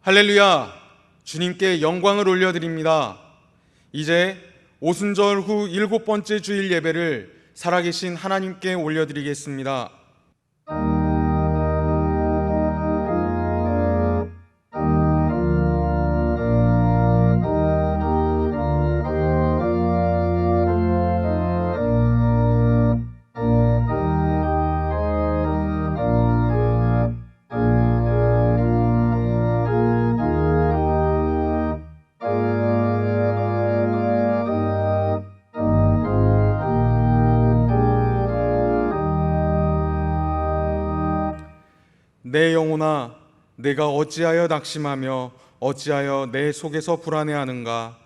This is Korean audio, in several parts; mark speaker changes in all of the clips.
Speaker 1: 할렐루야! 주님께 영광을 올려드립니다. 이제 오순절 후 7번째 주일 예배를 살아계신 하나님께 올려드리겠습니다. 내 영혼아, 내가 어찌하여 낙심하며 어찌하여 내 속에서 불안해하는가?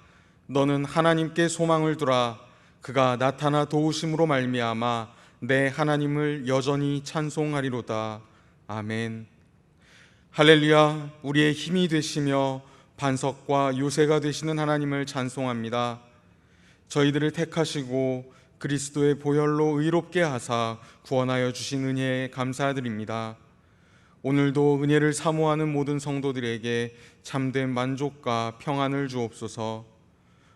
Speaker 1: 너는 하나님께 소망을 두라. 그가 나타나 도우심으로 말미암아 내 하나님을 여전히 찬송하리로다. 아멘. 할렐루야! 우리의 힘이 되시며 반석과 요새가 되시는 하나님을 찬송합니다. 저희들을 택하시고 그리스도의 보혈로 의롭게 하사 구원하여 주신 은혜에 감사드립니다. 오늘도 은혜를 사모하는 모든 성도들에게 참된 만족과 평안을 주옵소서.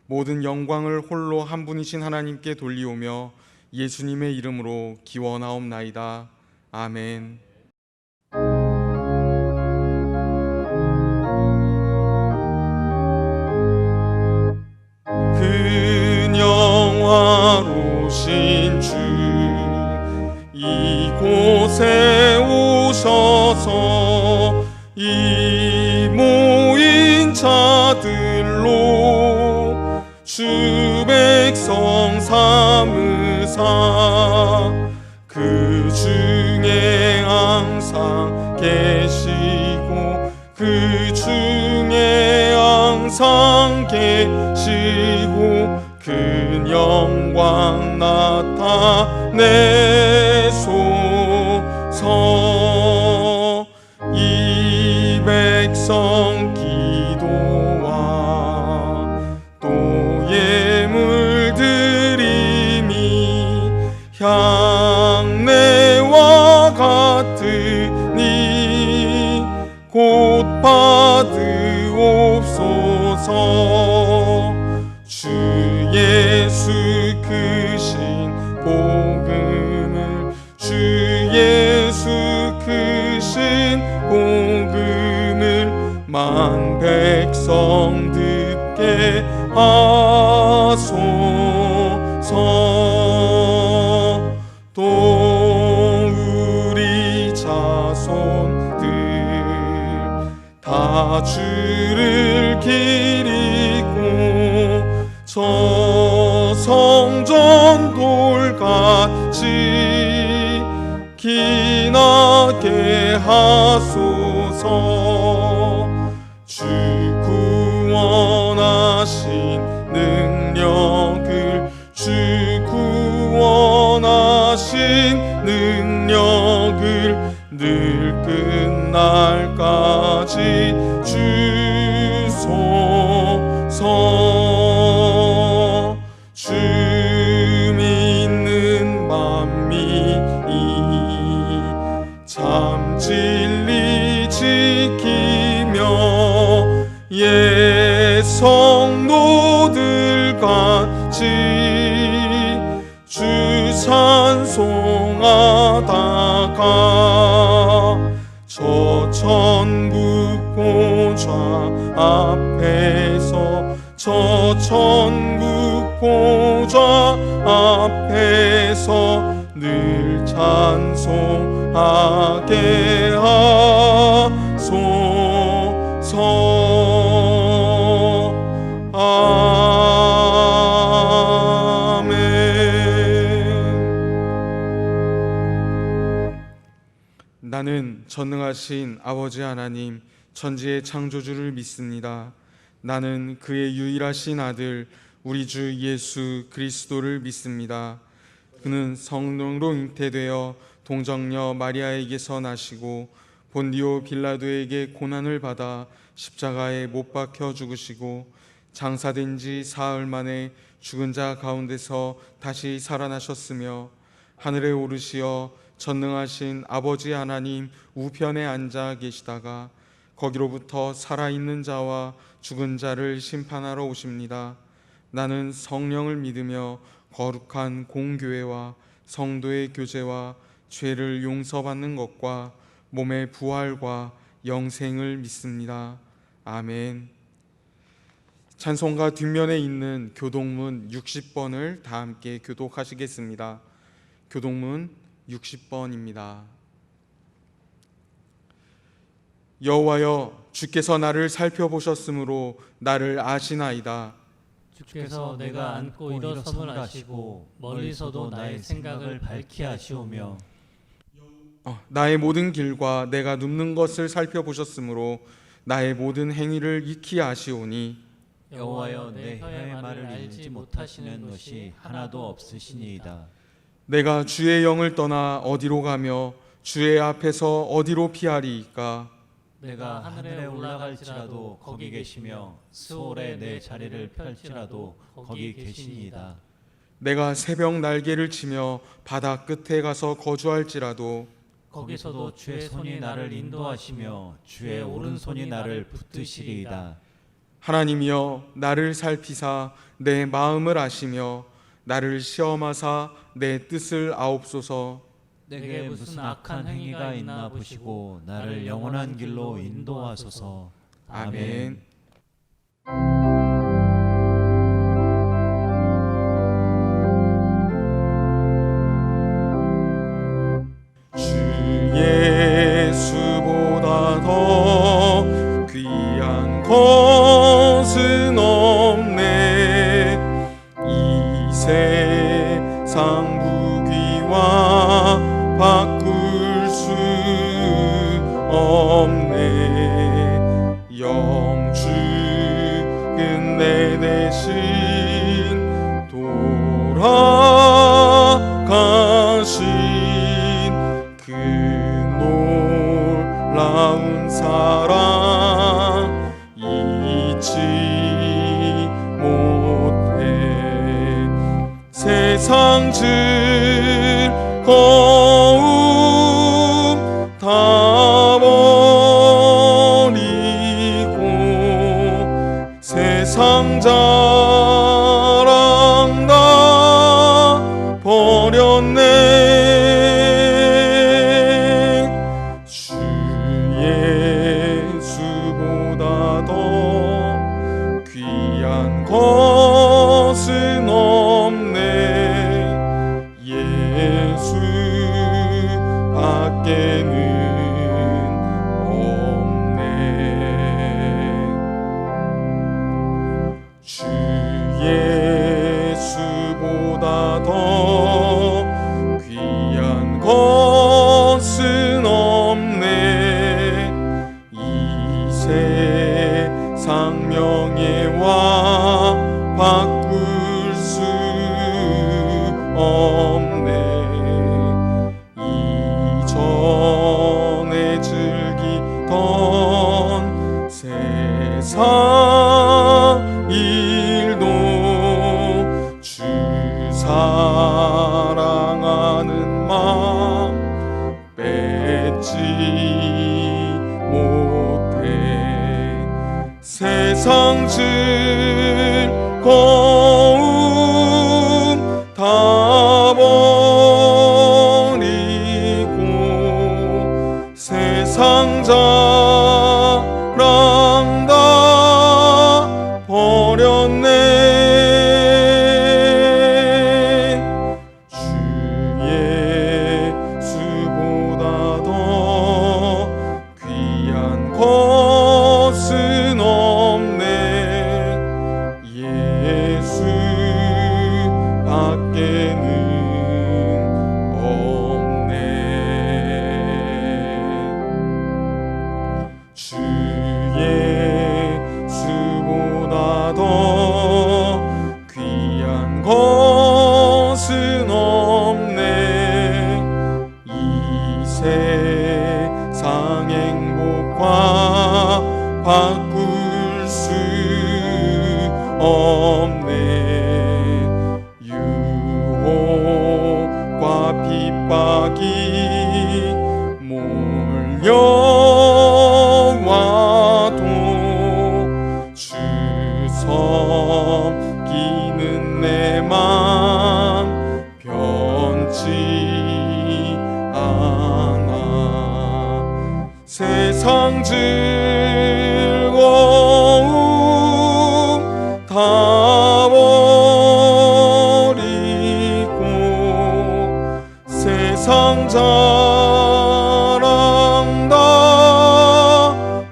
Speaker 1: 모든 영광을 홀로 한 분이신 하나님께 돌리오며 예수님의 이름으로 기원하옵나이다. 아멘. 근영화로신 주 이곳에 오셔서 이 모인 자들로 주 백성 삼으사 그 중에 항상 계시고 그 중에 항상 계시고 그 영광 나타내소서. 이 백성 기도와 또 예물 드림이 향내와 같으니 곧 받으옵소서. 주 예수 크신 복음을 주 예수 크신 복음을 만 백성 듣게 하소서. 또 우리 자손들 다 주를 기리고 저 성전 돌같이 기나게 하소서. 주 구원하신 능력을 주 구원하신 능력을 늘 끝날까지 주소서. 주 믿는 만민이 참 진리 지키며 옛 성도들 같이 주 찬송하다가 저 천국 보좌 앞에서 저 천국 보좌 앞에서 늘 찬송하게 하소서. 아멘. 나는 전능하신 아버지 하나님 천지의 창조주를 믿습니다. 나는 그의 유일하신 아들 우리 주 예수 그리스도를 믿습니다. 그는 성령으로 잉태되어 동정녀 마리아에게서 나시고 본디오 빌라도에게 고난을 받아 십자가에 못 박혀 죽으시고 장사된 지 사흘 만에 죽은 자 가운데서 다시 살아나셨으며 하늘에 오르시어 전능하신 아버지 하나님 우편에 앉아 계시다가 거기로부터 살아있는 자와 죽은 자를 심판하러 오십니다. 나는 성령을 믿으며 거룩한 공교회와 성도의 교제와 죄를 용서받는 것과 몸의 부활과 영생을 믿습니다. 아멘. 찬송가 뒷면에 있는 교동문 60번을 다 함께 교독하시겠습니다. 교동문 60번입니다. 여호와여, 주께서 나를 살펴보셨으므로 나를 아시나이다.
Speaker 2: 주께서 내가 앉고 일어섬을 아시고 멀리서도 나의 생각을 밝히 아시오며
Speaker 1: 나의 모든 길과 내가 눕는 것을 살펴보셨으므로 나의 모든 행위를 익히 아시오니
Speaker 2: 여호와여, 내 혀의 말을 알지 못하시는 것이 하나도 없으시니이다.
Speaker 1: 내가 주의 영을 떠나 어디로 가며 주의 앞에서 어디로 피하리이까?
Speaker 2: 내가 하늘에 올라갈지라도 거기 계시며 스올에 내 자리를 펼지라도 거기 계시니이다.
Speaker 1: 내가 새벽 날개를 치며 바다 끝에 가서 거주할지라도
Speaker 2: 거기서도 주의 손이 나를 인도하시며 주의 오른손이 나를 붙드시리이다.
Speaker 1: 하나님이여, 나를 살피사 내 마음을 아시며 나를 시험하사 내 뜻을 아옵소서.
Speaker 2: 내게 무슨 악한 행위가 있나 보시고 나를 영원한 길로 인도하소서.
Speaker 1: 아멘. 주 예수보다 더 귀한 것은 없네. 이 세상 부귀와 바꿀 수 없네. 영주 끝내 대신 돌아가신 그 놀라운 사랑 잊지 못해. 세상 즐거움 다 버리고 세상 자랑 다 버렸네. 주 예수보다 더 귀한 것은 없네. 예수 밖에는 없네. 주 예수보다 더 귀한 악이 몰려와도 주 섬기는 내 맘 변치 않아. 세상 즐거움 다 버리고 세상 자랑 다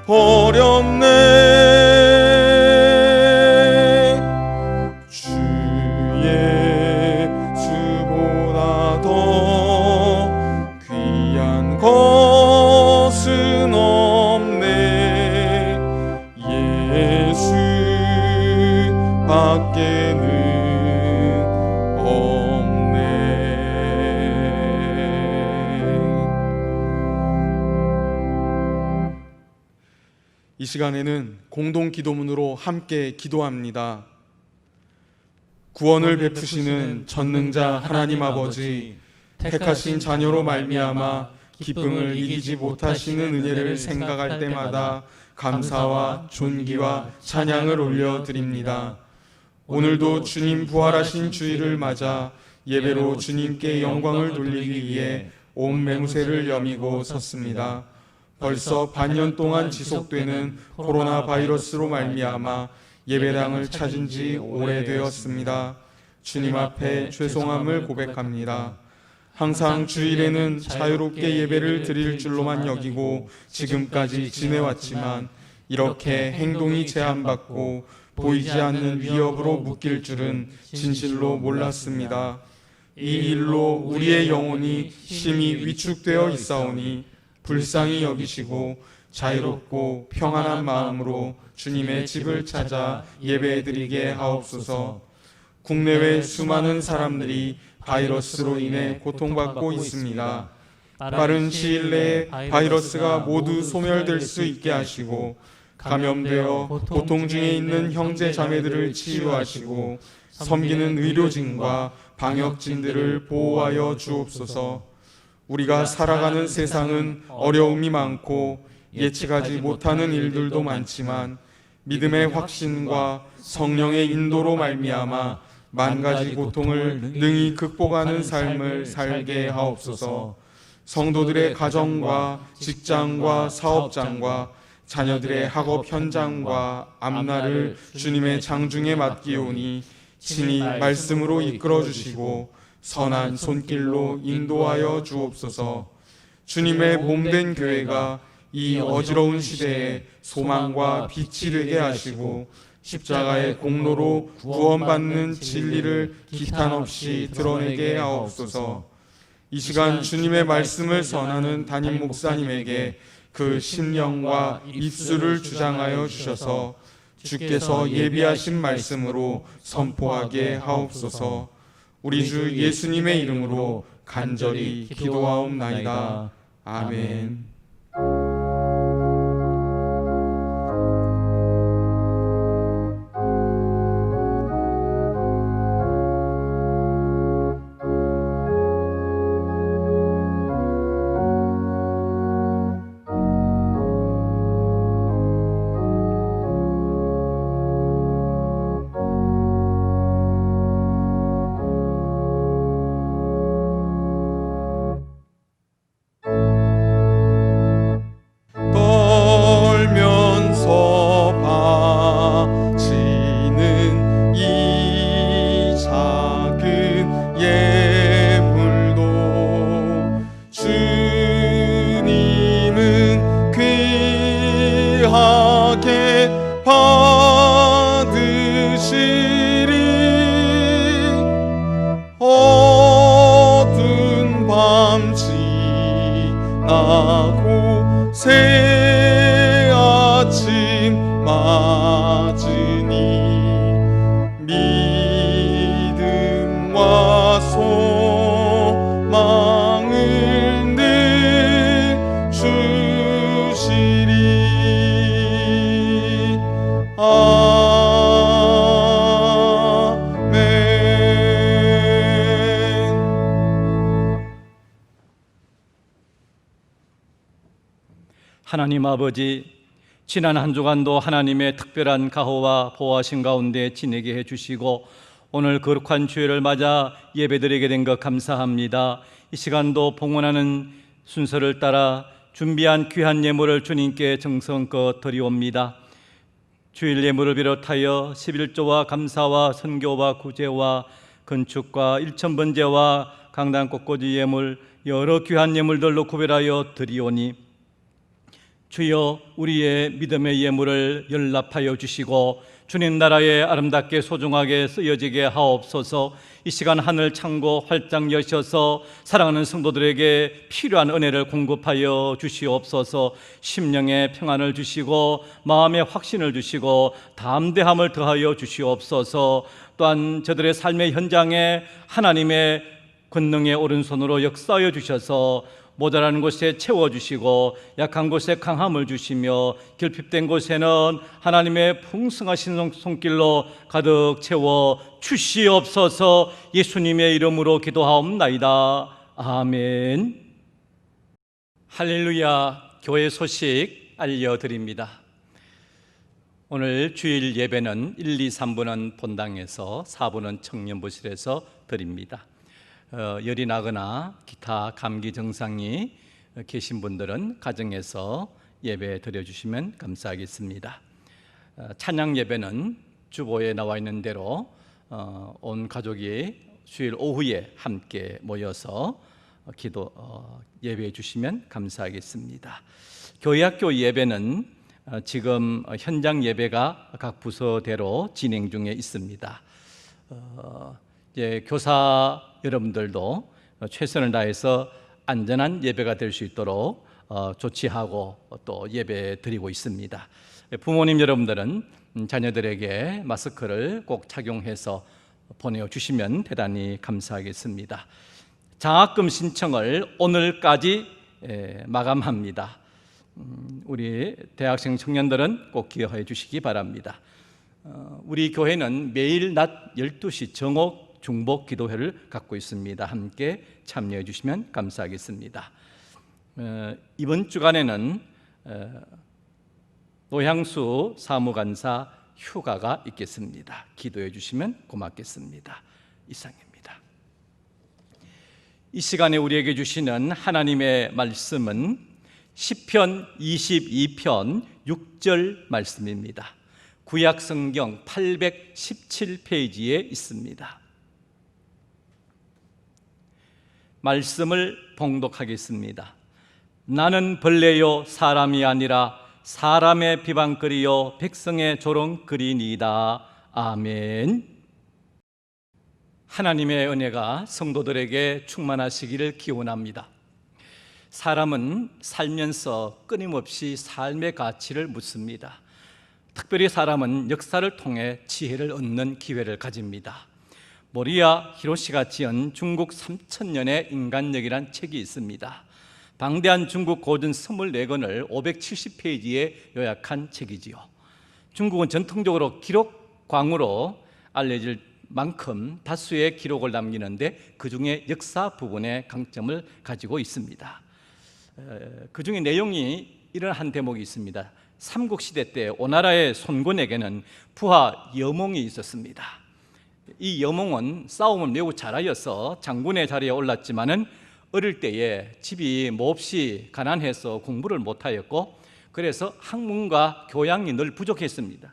Speaker 1: 버렸네. 주 예수보다 더 귀한 것은 없네. 예수 밖에는 없네. 이 시간에는 공동 기도문으로 함께 기도합니다. 구원을 베푸시는 전능자 하나님 아버지, 택하신 자녀로 말미암아 기쁨을 이기지 못하시는 은혜를 생각할 때마다 감사와 존귀와 찬양을 올려드립니다. 오늘도 주님 부활하신 주일을 맞아 예배로 주님께 영광을 돌리기 위해 온 매무새를 여미고 섰습니다. 벌써 반년 동안 지속되는 코로나 바이러스로 말미암아 예배당을 찾은 지 오래되었습니다. 주님 앞에 죄송함을 고백합니다. 항상 주일에는 자유롭게 예배를 드릴 줄로만 여기고 지금까지 지내왔지만 이렇게 행동이 제한받고 보이지 않는 위협으로 묶일 줄은 진실로 몰랐습니다. 이 일로 우리의 영혼이 심히 위축되어 있사오니 불쌍히 여기시고 자유롭고 평안한 마음으로 주님의 집을 찾아 예배드리게 하옵소서. 국내외 수많은 사람들이 바이러스로 인해 고통받고 있습니다. 빠른 시일 내에 바이러스가 모두 소멸될 수 있게 하시고 감염되어 고통 중에 있는 형제 자매들을 치유하시고 섬기는 의료진과 방역진들을 보호하여 주옵소서. 우리가 살아가는 세상은 어려움이 많고 예측하지 못하는 일들도 많지만 믿음의 확신과 성령의 인도로 말미암아 만 가지 고통을 능히 극복하는 삶을 살게 하옵소서. 성도들의 가정과 직장과 사업장과 자녀들의 학업 현장과 앞날을 주님의 장중에 맡기오니 친히 말씀으로 이끌어 주시고 선한 손길로 인도하여 주옵소서. 주님의 몸된 교회가 이 어지러운 시대에 소망과 빛이 되게 하시고 십자가의 공로로 구원받는 진리를 기탄 없이 드러내게 하옵소서. 이 시간 주님의 말씀을 전하는 담임 목사님에게 그 심령과 입술을 주장하여 주셔서 주께서 예비하신 말씀으로 선포하게 하옵소서. 우리 주 예수님의 이름으로 간절히 기도하옵나이다. 아멘.
Speaker 3: 하나님 아버지, 지난 한 주간도 하나님의 특별한 가호와 보호하신 가운데 지내게 해주시고 오늘 거룩한 주일을 맞아 예배드리게 된 것 감사합니다. 이 시간도 봉헌하는 순서를 따라 준비한 귀한 예물을 주님께 정성껏 드리옵니다. 주일 예물을 비롯하여 11조와 감사와 선교와 구제와 건축과 일천번제와 강단 꽃꽂이 예물 여러 귀한 예물들로 구별하여 드리오니 주여 우리의 믿음의 예물을 연락하여 주시고 주님 나라에 아름답게 소중하게 쓰여지게 하옵소서. 이 시간 하늘 창고 활짝 여셔서 사랑하는 성도들에게 필요한 은혜를 공급하여 주시옵소서. 심령의 평안을 주시고 마음의 확신을 주시고 담대함을 더하여 주시옵소서. 또한 저들의 삶의 현장에 하나님의 권능의 오른손으로 역사하여 주셔서 모자라는 곳에 채워주시고 약한 곳에 강함을 주시며 결핍된 곳에는 하나님의 풍성하신 손길로 가득 채워 주시옵소서. 예수님의 이름으로 기도하옵나이다. 아멘. 할렐루야. 교회 소식 알려드립니다. 오늘 주일 예배는 1, 2, 3부는 본당에서 4부는 청년부실에서 드립니다. 열이 나거나 기타 감기 증상이 계신 분들은 가정에서 예배 드려주시면 감사하겠습니다. 찬양 예배는 주보에 나와 있는 대로 온 가족이 주일 오후에 함께 모여서 예배해 주시면 감사하겠습니다. 교회학교 예배는 지금 현장 예배가 각 부서대로 진행 중에 있습니다. 교사 여러분들도 최선을 다해서 안전한 예배가 될 수 있도록 조치하고 또 예배 드리고 있습니다. 부모님 여러분들은 자녀들에게 마스크를 꼭 착용해서 보내주시면 대단히 감사하겠습니다. 장학금 신청을 오늘까지 마감합니다. 우리 대학생 청년들은 꼭 기억해 주시기 바랍니다. 우리 교회는 매일 낮 12시 정오 중복 기도회를 갖고 있습니다. 함께 참여해 주시면 감사하겠습니다. 이번 주간에는 노향수 사무관사 휴가가 있겠습니다. 기도해 주시면 고맙겠습니다. 이상입니다. 이 시간에 우리에게 주시는 하나님의 말씀은 시편 22편 6절 말씀입니다. 구약성경 817페이지에 있습니다. 말씀을 봉독하겠습니다. 나는 벌레요 사람이 아니라 사람의 비방거리요 백성의 조롱거리니이다. 아멘. 하나님의 은혜가 성도들에게 충만하시기를 기원합니다. 사람은 살면서 끊임없이 삶의 가치를 묻습니다. 특별히 사람은 역사를 통해 지혜를 얻는 기회를 가집니다. 모리야 히로시가 지은 중국 3000년의 인간력이란 책이 있습니다. 방대한 중국 고전 24권을 570페이지에 요약한 책이지요. 중국은 전통적으로 기록광으로 알려질 만큼 다수의 기록을 남기는데 그 중에 역사 부분에 강점을 가지고 있습니다. 그 중에 내용이 이런 한 대목이 있습니다. 삼국시대 때 오나라의 손권에게는 부하 여몽이 있었습니다. 이 여몽은 싸움을 매우 잘하여서 장군의 자리에 올랐지만은 어릴 때에 집이 몹시 가난해서 공부를 못하였고 그래서 학문과 교양이 늘 부족했습니다.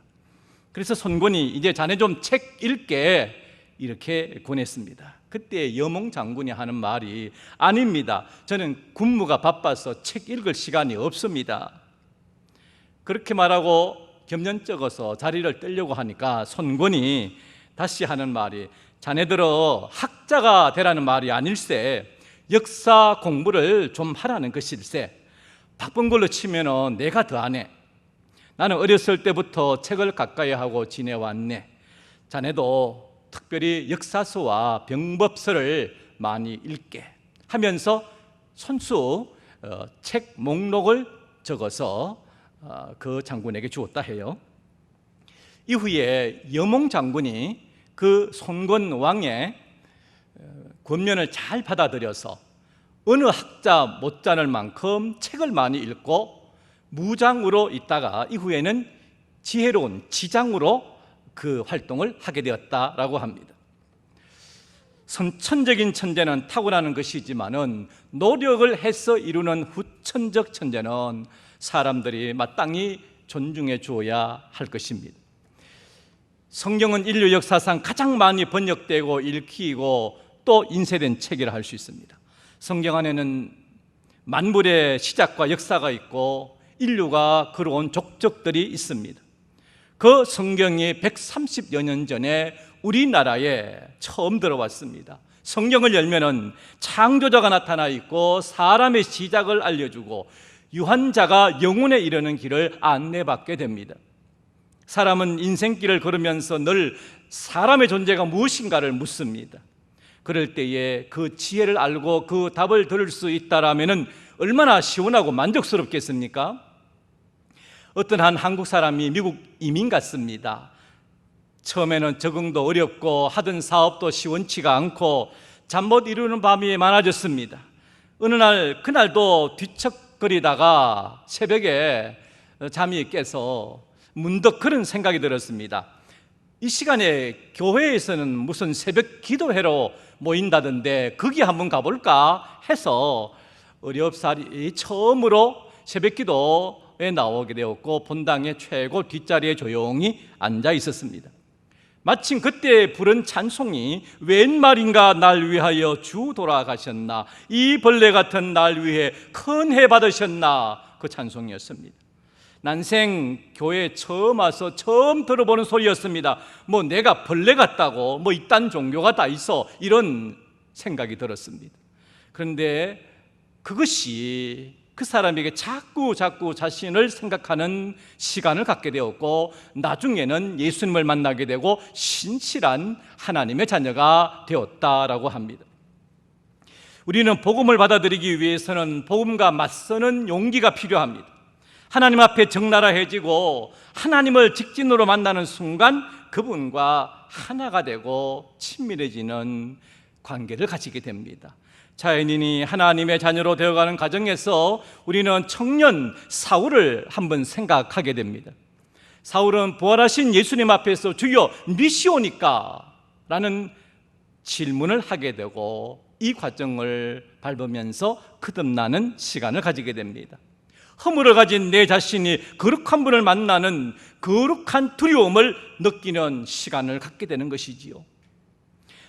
Speaker 3: 그래서 손권이 이제 자네 좀 책 읽게 이렇게 권했습니다. 그때 여몽 장군이 하는 말이 아닙니다. 저는 군무가 바빠서 책 읽을 시간이 없습니다. 그렇게 말하고 겸연쩍어서 자리를 떼려고 하니까 손권이 다시 하는 말이 자네들어 학자가 되라는 말이 아닐세. 역사 공부를 좀 하라는 것일세. 바쁜 걸로 치면은 내가 더하네. 나는 어렸을 때부터 책을 가까이 하고 지내왔네. 자네도 특별히 역사서와 병법서를 많이 읽게 하면서 손수 책 목록을 적어서 그 장군에게 주었다 해요. 이후에 여몽 장군이 그 손권 왕의 권면을 잘 받아들여서 어느 학자 못지않을 만큼 책을 많이 읽고 무장으로 있다가 이후에는 지혜로운 지장으로 그 활동을 하게 되었다라고 합니다. 선천적인 천재는 타고나는 것이지만은 노력을 해서 이루는 후천적 천재는 사람들이 마땅히 존중해 주어야 할 것입니다. 성경은 인류 역사상 가장 많이 번역되고 읽히고 또 인쇄된 책이라 할 수 있습니다. 성경 안에는 만물의 시작과 역사가 있고 인류가 걸어온 족적들이 있습니다. 그 성경이 130여 년 전에 우리나라에 처음 들어왔습니다. 성경을 열면은 창조자가 나타나 있고 사람의 시작을 알려주고 유한자가 영혼에 이르는 길을 안내받게 됩니다. 사람은 인생길을 걸으면서 늘 사람의 존재가 무엇인가를 묻습니다. 그럴 때에 그 지혜를 알고 그 답을 들을 수 있다라면은 얼마나 시원하고 만족스럽겠습니까? 어떤 한 한국 사람이 미국 이민 갔습니다. 처음에는 적응도 어렵고 하던 사업도 시원치가 않고 잠 못 이루는 밤이 많아졌습니다. 어느 날 그날도 뒤척거리다가 새벽에 잠이 깨서 문득 그런 생각이 들었습니다. 이 시간에 교회에서는 무슨 새벽 기도회로 모인다던데 거기 한번 가볼까 해서 어렵사리 처음으로 새벽 기도에 나오게 되었고 본당의 최고 뒷자리에 조용히 앉아 있었습니다. 마침 그때 부른 찬송이 웬 말인가 날 위하여 주 돌아가셨나 이 벌레 같은 날 위해 큰 해 받으셨나 그 찬송이었습니다. 난생 교회에 처음 와서 처음 들어보는 소리였습니다. 뭐 내가 벌레 같다고 뭐 이딴 종교가 다 있어 이런 생각이 들었습니다. 그런데 그것이 그 사람에게 자꾸 자신을 생각하는 시간을 갖게 되었고 나중에는 예수님을 만나게 되고 신실한 하나님의 자녀가 되었다라고 합니다. 우리는 복음을 받아들이기 위해서는 복음과 맞서는 용기가 필요합니다. 하나님 앞에 적나라해지고 하나님을 직진으로 만나는 순간 그분과 하나가 되고 친밀해지는 관계를 가지게 됩니다. 자연인이 하나님의 자녀로 되어가는 과정에서 우리는 청년 사울을 한번 생각하게 됩니다. 사울은 부활하신 예수님 앞에서 주여 미시오니까? 라는 질문을 하게 되고 이 과정을 밟으면서 거듭나는 시간을 가지게 됩니다. 허물을 가진 내 자신이 거룩한 분을 만나는 거룩한 두려움을 느끼는 시간을 갖게 되는 것이지요.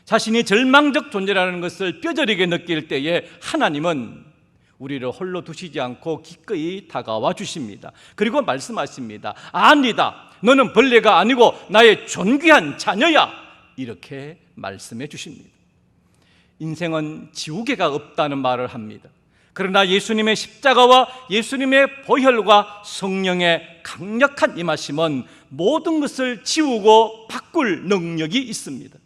Speaker 3: 자신이 절망적 존재라는 것을 뼈저리게 느낄 때에 하나님은 우리를 홀로 두시지 않고 기꺼이 다가와 주십니다. 그리고 말씀하십니다. 아니다. 너는 벌레가 아니고 나의 존귀한 자녀야. 이렇게 말씀해 주십니다. 인생은 지우개가 없다는 말을 합니다. 그러나 예수님의 십자가와 예수님의 보혈과 성령의 강력한 임하심은 모든 것을 지우고 바꿀 능력이 있습니다.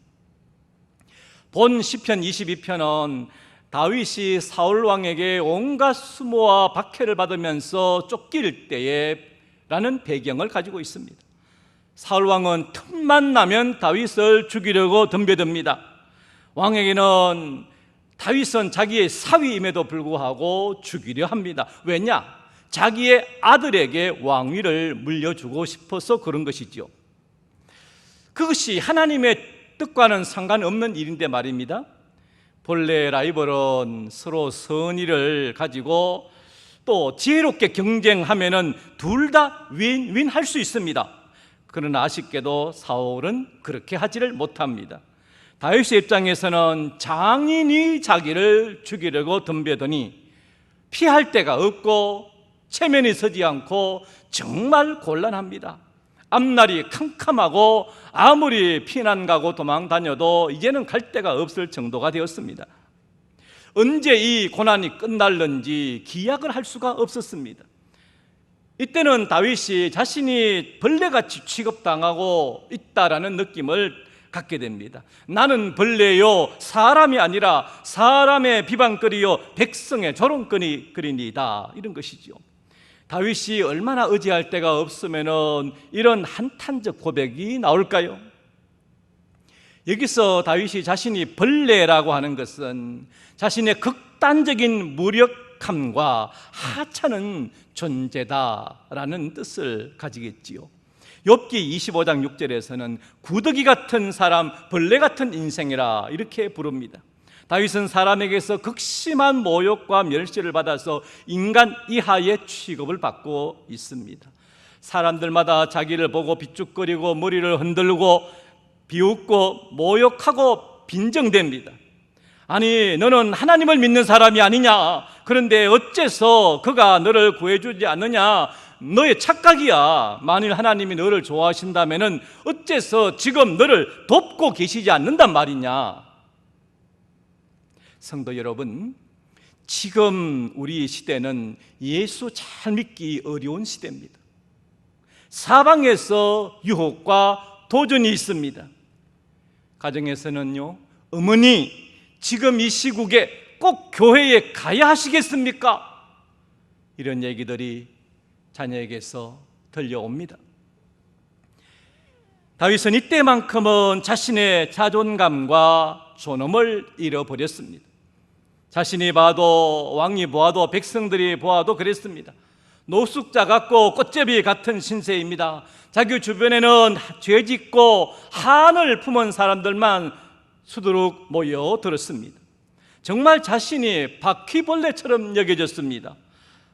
Speaker 3: 본 시편 22편은 다윗이 사울 왕에게 온갖 수모와 박해를 받으면서 쫓길 때에 라는 배경을 가지고 있습니다. 사울 왕은 틈만 나면 다윗을 죽이려고 덤벼듭니다. 왕에게는 다윗은 자기의 사위임에도 불구하고 죽이려 합니다. 왜냐? 자기의 아들에게 왕위를 물려주고 싶어서 그런 것이죠. 그것이 하나님의 뜻과는 상관없는 일인데 말입니다. 본래 라이벌은 서로 선의를 가지고 또 지혜롭게 경쟁하면은 둘 다 윈윈 할 수 있습니다. 그러나 아쉽게도 사울은 그렇게 하지를 못합니다. 다윗의 입장에서는 장인이 자기를 죽이려고 덤벼드니 피할 데가 없고 체면이 서지 않고 정말 곤란합니다. 앞날이 캄캄하고 아무리 피난 가고 도망 다녀도 이제는 갈 데가 없을 정도가 되었습니다. 언제 이 고난이 끝날는지 기약을 할 수가 없었습니다. 이때는 다윗이 자신이 벌레같이 취급당하고 있다라는 느낌을 갖게 됩니다. 나는 벌레요 사람이 아니라 사람의 비방거리요 백성의 조롱거리니이다 이런 것이죠. 다윗이 얼마나 의지할 데가 없으면은 이런 한탄적 고백이 나올까요? 여기서 다윗이 자신이 벌레라고 하는 것은 자신의 극단적인 무력 무력함과 하찮은 존재다라는 뜻을 가지겠지요. 욥기 25장 6절에서는 구더기 같은 사람, 벌레 같은 인생이라 이렇게 부릅니다. 다윗은 사람에게서 극심한 모욕과 멸시를 받아서 인간 이하의 취급을 받고 있습니다. 사람들마다 자기를 보고 비죽거리고 머리를 흔들고 비웃고 모욕하고 빈정댑니다. 아니, 너는 하나님을 믿는 사람이 아니냐? 그런데 어째서 그가 너를 구해주지 않느냐? 너의 착각이야. 만일 하나님이 너를 좋아하신다면 어째서 지금 너를 돕고 계시지 않는단 말이냐? 성도 여러분, 지금 우리 시대는 예수 잘 믿기 어려운 시대입니다. 사방에서 유혹과 도전이 있습니다. 가정에서는요, 어머니, 지금 이 시국에 꼭 교회에 가야 하시겠습니까? 이런 얘기들이 자녀에게서 들려옵니다. 다윗은 이때만큼은 자신의 자존감과 존엄을 잃어버렸습니다. 자신이 봐도, 왕이 보아도, 백성들이 보아도 그랬습니다. 노숙자 같고 꽃제비 같은 신세입니다. 자기 주변에는 죄짓고 한을 품은 사람들만 수두룩 모여들었습니다. 정말 자신이 바퀴벌레처럼 여겨졌습니다.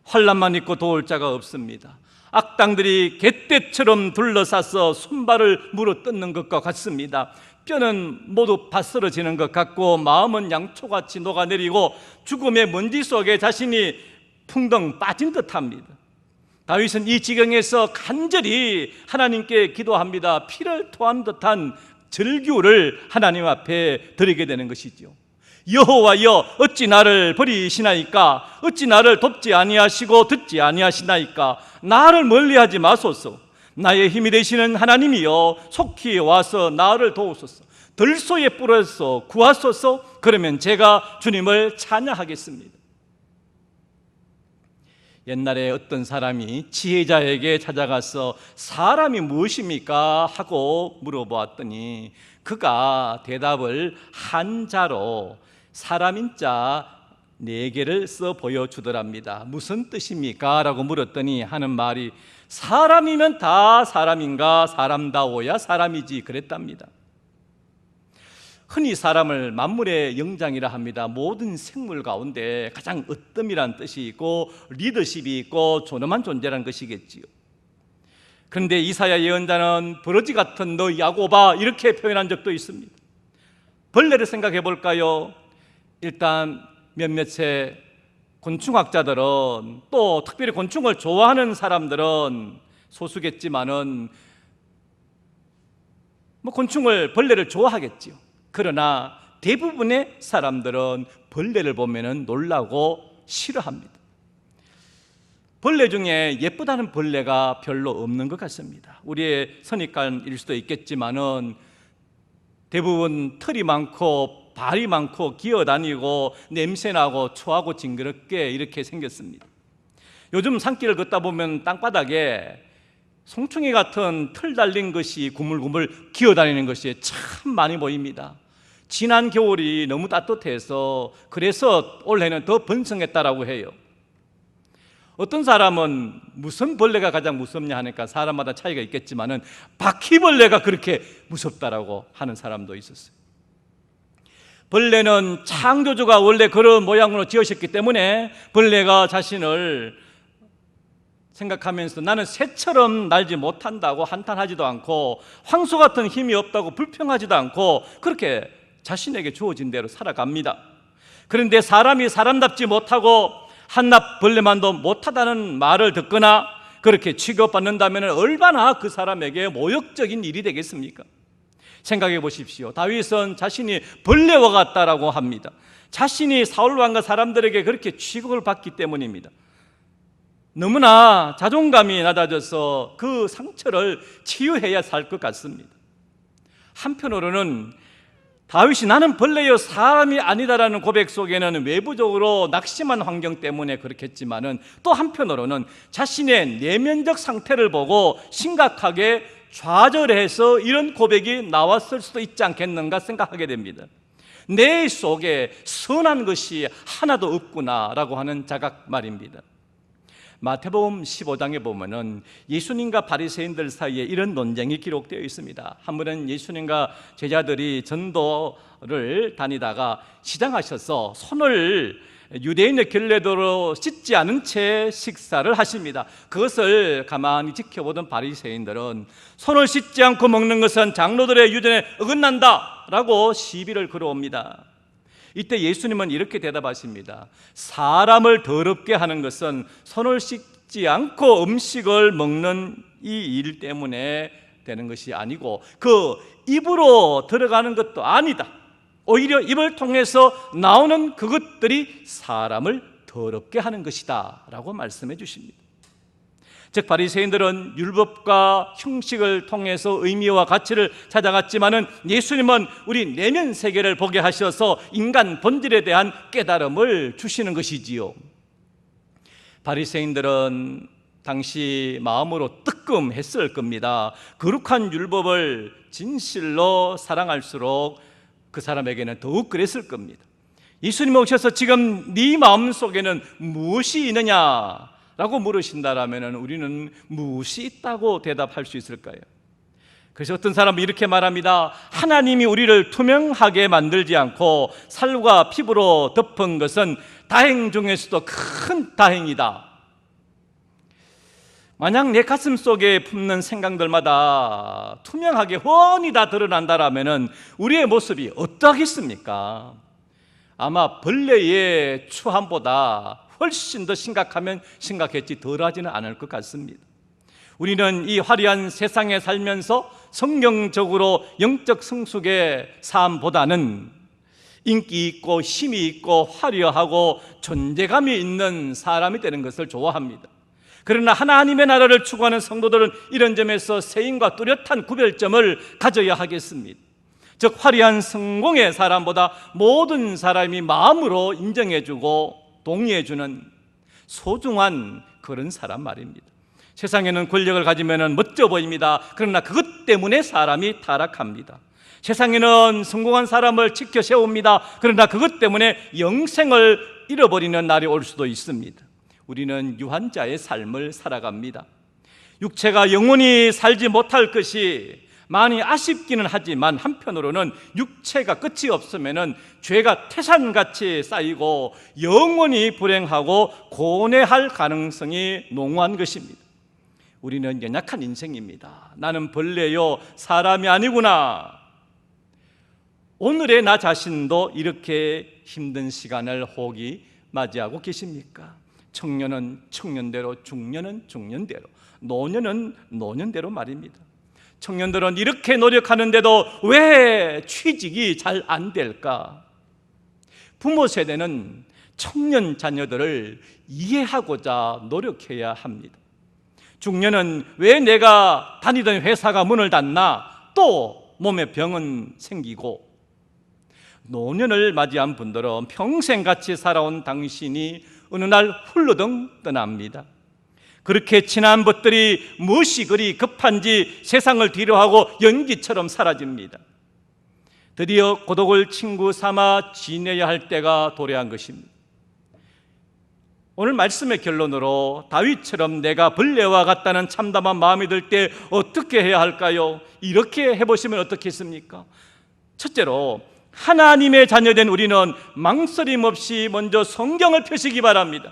Speaker 3: 환난만 있고 도울 자가 없습니다. 악당들이 갯돼처럼 둘러싸서 손발을 물어뜯는 것과 같습니다. 뼈는 모두 바스러지는 것 같고 마음은 양초같이 녹아내리고 죽음의 먼지 속에 자신이 풍덩 빠진 듯합니다. 다윗은 이 지경에서 간절히 하나님께 기도합니다. 피를 토한 듯한 절규를 하나님 앞에 드리게 되는 것이죠. 여호와여, 어찌 나를 버리시나이까? 어찌 나를 돕지 아니하시고 듣지 아니하시나이까? 나를 멀리하지 마소서. 나의 힘이 되시는 하나님이여, 속히 와서 나를 도우소서. 들소에 뿌려서 구하소서. 그러면 제가 주님을 찬양하겠습니다. 옛날에 어떤 사람이 지혜자에게 찾아가서 사람이 무엇입니까? 하고 물어보았더니 그가 대답을 한자로 사람인 자 4개를 써 보여주더랍니다. 무슨 뜻입니까? 라고 물었더니 하는 말이 사람이면 다 사람인가? 사람다워야 사람이지 그랬답니다. 흔히 사람을 만물의 영장이라 합니다. 모든 생물 가운데 가장 으뜸이란 뜻이 있고 리더십이 있고 존엄한 존재라는 것이겠지요. 그런데 이사야 예언자는 버러지 같은 너 야고바 이렇게 표현한 적도 있습니다. 벌레를 생각해 볼까요? 일단 몇몇의 곤충학자들은 또 특별히 곤충을 좋아하는 사람들은 소수겠지만은 곤충을 벌레를 좋아하겠지요. 그러나 대부분의 사람들은 벌레를 보면 놀라고 싫어합니다. 벌레 중에 예쁘다는 벌레가 별로 없는 것 같습니다. 우리의 선입관일 수도 있겠지만은 대부분 털이 많고 발이 많고 기어다니고 냄새나고 초하고 징그럽게 이렇게 생겼습니다. 요즘 산길을 걷다 보면 땅바닥에 송충이 같은 털 달린 것이 구물구물 기어다니는 것이 참 많이 보입니다. 지난 겨울이 너무 따뜻해서 그래서 올해는 더 번성했다라고 해요. 어떤 사람은 무슨 벌레가 가장 무섭냐 하니까 사람마다 차이가 있겠지만은 바퀴벌레가 그렇게 무섭다라고 하는 사람도 있었어요. 벌레는 창조주가 원래 그런 모양으로 지으셨기 때문에 벌레가 자신을 생각하면서 나는 새처럼 날지 못한다고 한탄하지도 않고 황소 같은 힘이 없다고 불평하지도 않고 그렇게 자신에게 주어진 대로 살아갑니다. 그런데 사람이 사람답지 못하고 한낱 벌레만도 못하다는 말을 듣거나 그렇게 취급받는다면 얼마나 그 사람에게 모욕적인 일이 되겠습니까? 생각해 보십시오. 다윗은 자신이 벌레와 같다라고 합니다. 자신이 사울 왕과 사람들에게 그렇게 취급을 받기 때문입니다. 너무나 자존감이 낮아져서 그 상처를 치유해야 살 것 같습니다. 한편으로는 다윗이 나는 벌레여 사람이 아니다라는 고백 속에는 외부적으로 낙심한 환경 때문에 그렇겠지만은 또 한편으로는 자신의 내면적 상태를 보고 심각하게 좌절해서 이런 고백이 나왔을 수도 있지 않겠는가 생각하게 됩니다. 내 속에 선한 것이 하나도 없구나라고 하는 자각 말입니다. 마태복음 15장에 보면은 예수님과 바리새인들 사이에 이런 논쟁이 기록되어 있습니다. 한 번은 예수님과 제자들이 전도를 다니다가 시장하셔서 손을 유대인의 결례대로 씻지 않은 채 식사를 하십니다. 그것을 가만히 지켜보던 바리새인들은 손을 씻지 않고 먹는 것은 장로들의 유전에 어긋난다 라고 시비를 걸어옵니다. 이때 예수님은 이렇게 대답하십니다. 사람을 더럽게 하는 것은 손을 씻지 않고 음식을 먹는 이 일 때문에 되는 것이 아니고 그 입으로 들어가는 것도 아니다. 오히려 입을 통해서 나오는 그것들이 사람을 더럽게 하는 것이다 라고 말씀해 주십니다. 즉 바리새인들은 율법과 형식을 통해서 의미와 가치를 찾아갔지만은 예수님은 우리 내면 세계를 보게 하셔서 인간 본질에 대한 깨달음을 주시는 것이지요. 바리새인들은 당시 마음으로 뜨끔했을 겁니다. 거룩한 율법을 진실로 사랑할수록 그 사람에게는 더욱 그랬을 겁니다. 예수님 오셔서 지금 네 마음속에는 무엇이 있느냐 라고 물으신다라면 우리는 무엇이 있다고 대답할 수 있을까요? 그래서 어떤 사람은 이렇게 말합니다. 하나님이 우리를 투명하게 만들지 않고 살과 피부로 덮은 것은 다행 중에서도 큰 다행이다. 만약 내 가슴 속에 품는 생각들마다 투명하게 훤히 다 드러난다라면 우리의 모습이 어떠하겠습니까? 아마 벌레의 추함보다 훨씬 더 심각했지 덜하지는 않을 것 같습니다. 우리는 이 화려한 세상에 살면서 성경적으로 영적 성숙의 삶보다는 인기 있고 힘이 있고 화려하고 존재감이 있는 사람이 되는 것을 좋아합니다. 그러나 하나님의 나라를 추구하는 성도들은 이런 점에서 세인과 뚜렷한 구별점을 가져야 하겠습니다. 즉 화려한 성공의 사람보다 모든 사람이 마음으로 인정해주고 동의해주는 소중한 그런 사람 말입니다. 세상에는 권력을 가지면 멋져 보입니다. 그러나 그것 때문에 사람이 타락합니다. 세상에는 성공한 사람을 지켜 세웁니다. 그러나 그것 때문에 영생을 잃어버리는 날이 올 수도 있습니다. 우리는 유한자의 삶을 살아갑니다. 육체가 영원히 살지 못할 것이 많이 아쉽기는 하지만 한편으로는 육체가 끝이 없으면 죄가 태산같이 쌓이고 영원히 불행하고 고뇌할 가능성이 농후한 것입니다. 우리는 연약한 인생입니다. 나는 벌레요 사람이 아니구나. 오늘의 나 자신도 이렇게 힘든 시간을 혹이 맞이하고 계십니까? 청년은 청년대로, 중년은 중년대로, 노년은 노년대로 말입니다. 청년들은 이렇게 노력하는데도 왜 취직이 잘 안 될까? 부모 세대는 청년 자녀들을 이해하고자 노력해야 합니다. 중년은 왜 내가 다니던 회사가 문을 닫나? 또 몸에 병은 생기고, 노년을 맞이한 분들은 평생같이 살아온 당신이 어느 날 훌러덩 떠납니다. 그렇게 지난 것들이 무엇이 그리 급한지 세상을 뒤로하고 연기처럼 사라집니다. 드디어 고독을 친구 삼아 지내야 할 때가 도래한 것입니다. 오늘 말씀의 결론으로 다윗처럼 내가 벌레와 같다는 참담한 마음이 들 때 어떻게 해야 할까요? 이렇게 해보시면 어떻겠습니까? 첫째로 하나님의 자녀된 우리는 망설임 없이 먼저 성경을 펴시기 바랍니다.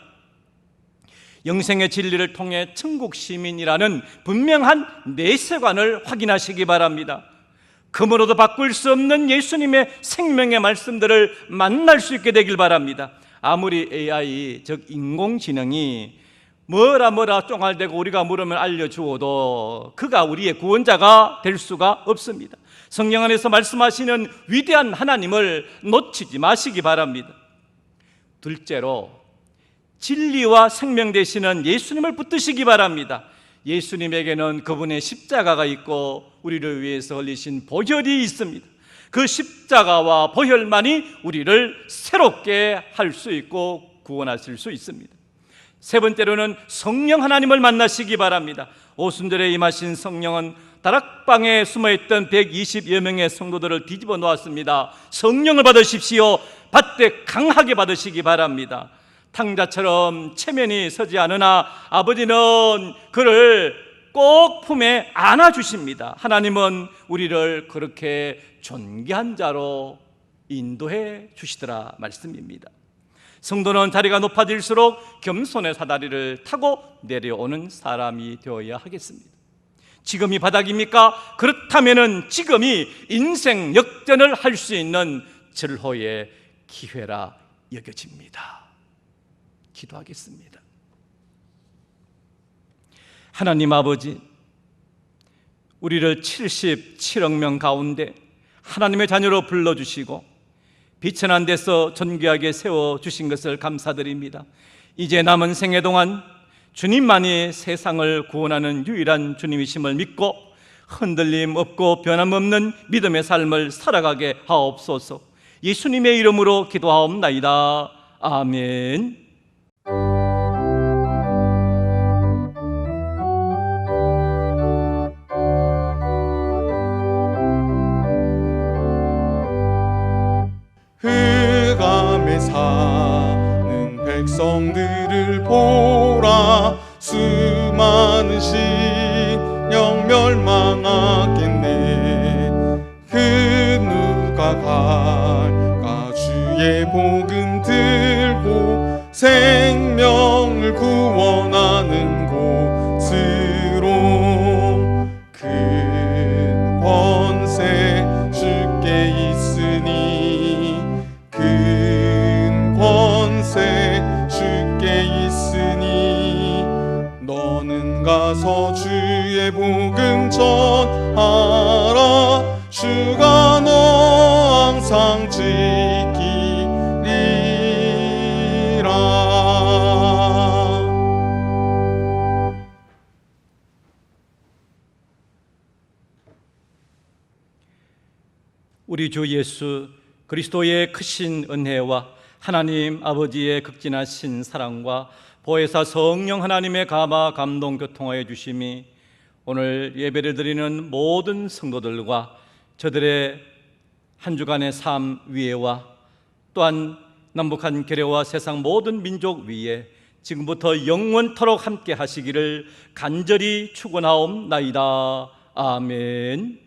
Speaker 3: 영생의 진리를 통해 천국 시민이라는 분명한 내세관을 확인하시기 바랍니다. 금으로도 바꿀 수 없는 예수님의 생명의 말씀들을 만날 수 있게 되길 바랍니다. 아무리 AI, 즉 인공지능이 뭐라 쫑알대고 우리가 물으면 알려주어도 그가 우리의 구원자가 될 수가 없습니다. 성경 안에서 말씀하시는 위대한 하나님을 놓치지 마시기 바랍니다. 둘째로 진리와 생명 되시는 예수님을 붙드시기 바랍니다. 예수님에게는 그분의 십자가가 있고 우리를 위해서 흘리신 보혈이 있습니다. 그 십자가와 보혈만이 우리를 새롭게 할 수 있고 구원하실 수 있습니다. 세 번째로는 성령 하나님을 만나시기 바랍니다. 오순절에 임하신 성령은 다락방에 숨어있던 120여 명의 성도들을 뒤집어 놓았습니다. 성령을 받으십시오. 받되 강하게 받으시기 바랍니다. 탕자처럼 체면이 서지 않으나 아버지는 그를 꼭 품에 안아주십니다. 하나님은 우리를 그렇게 존귀한 자로 인도해 주시더라 말씀입니다. 성도는 자리가 높아질수록 겸손의 사다리를 타고 내려오는 사람이 되어야 하겠습니다. 지금이 바닥입니까? 그렇다면 지금이 인생 역전을 할 수 있는 절호의 기회라 여겨집니다. 기도하겠습니다. 하나님 아버지, 우리를 77억 명 가운데 하나님의 자녀로 불러주시고 비천한 데서 존귀하게 세워주신 것을 감사드립니다. 이제 남은 생애 동안 주님만이 세상을 구원하는 유일한 주님이심을 믿고 흔들림 없고 변함없는 믿음의 삶을 살아가게 하옵소서. 예수님의 이름으로 기도하옵나이다. 아멘.
Speaker 1: 흑암에 사는 백성들을 보라. 수많은 신령 멸망하겠네. 그 누가 갈까? 주의 복음 들고 생명을 구원하는 곳으로. 큰 권세 주께 있으니, 큰 권세 주께 있으니, 너는 가서 주의 복음 전하라. 주가 너 항상 지키리라.
Speaker 3: 우리 주 예수 그리스도의 크신 은혜와 하나님 아버지의 극진하신 사랑과 보혜사 성령 하나님의 감화 감동 교통하여 주심이 오늘 예배를 드리는 모든 성도들과 저들의 한 주간의 삶 위에와 또한 남북한 계례와 세상 모든 민족 위에 지금부터 영원토록 함께 하시기를 간절히 축원하옵나이다. 아멘.